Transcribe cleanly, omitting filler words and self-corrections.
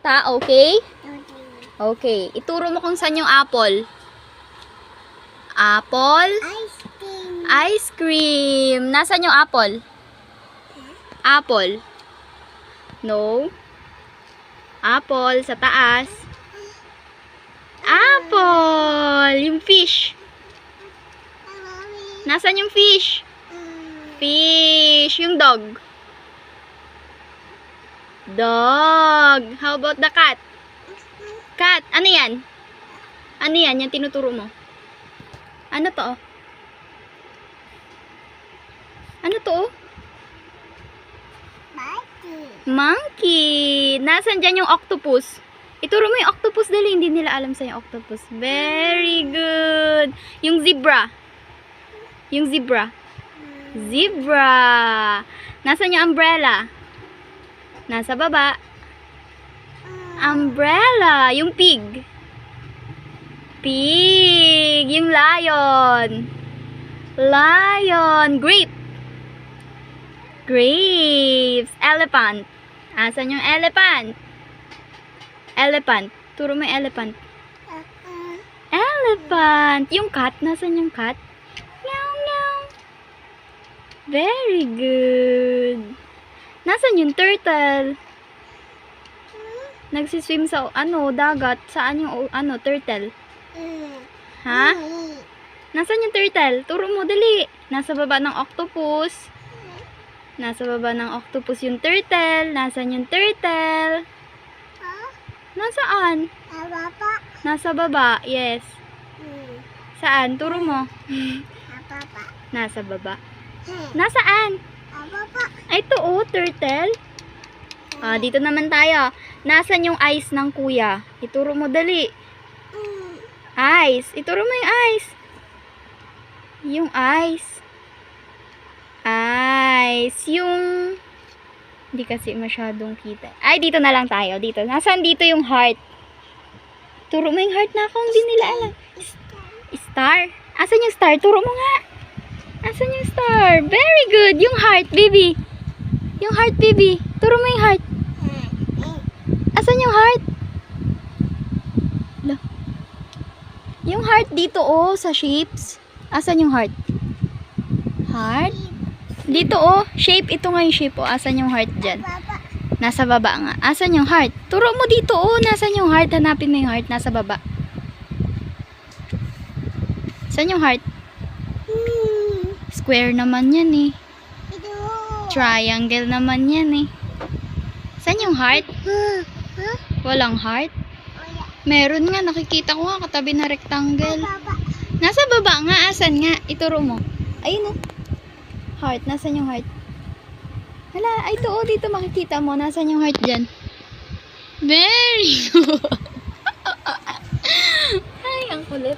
Okay? Okay. Ituro mo kung saan yung apple. Apple? Ice cream. Ice cream. Nasaan yung apple? Apple. No. Apple sa taas. Apple. Yung fish. Nasaan yung fish? Fish. Yung dog. Dog. How about the cat? Cat. Ano yan? Ano yan? Yung tinuturo mo. Ano to? Ano to? Monkey. Nasaan dyan yung octopus? Ituro mo yung octopus dali. Hindi nila alam sa yung octopus. Very good. Yung zebra. Yung zebra. Zebra. Nasaan yung umbrella? Nasa baba. Umbrella. Yung pig. Pig. Yung lion. Lion. Grape. Grapes. Elephant. Asan yung elephant? Elephant. Turo mo yung elephant. Elephant. Yung cat. Nasaan yung cat? Meow, meow. Very good. Nasaan yung turtle? Nagsiswim sa dagat. Saan yung turtle? Ha? Nasaan yung turtle? Turo mo dali. Nasa baba ng octopus. Nasa baba ng octopus yung turtle. Nasaan yung turtle? Nasaan? Nasa baba. Yes. Saan? Turo mo. Nasa baba. Nasaan? Ay, ito turtle. Dito naman tayo. Nasaan yung eyes ng kuya? Ituro mo dali. Eyes. Ituro mo yung eyes. Yung eyes. Eyes. Yung... Hindi kasi masyadong kita. Ay, dito na lang tayo. Dito. Nasaan dito yung heart? Turo mo yung heart na kung hindi nila alam. Star. Asan yung star? Turo mo nga. Asan yung star? Very good. Yung heart, baby. Yung heart, baby. Turo mo yung heart. Asan yung heart? Yung heart dito, sa shapes. Asan yung heart? Heart? Dito, shape. Ito nga yung shape, Asan yung heart dyan? Nasa baba nga. Asan yung heart? Turo mo dito, Nasaan yung heart? Hanapin mo yung heart. Nasa baba. Saan yung heart? Square naman yan, eh. Triangle naman yan, eh. Saan yung heart? Walang heart? Meron nga. Nakikita ko nga katabi na rectangle. Nasa baba nga. Asan nga? Ituro mo. Ayun, Heart. Nasaan yung heart? Hala, ay ito, dito makikita mo. Nasaan yung heart dyan? Very good. Ay, ang kulit.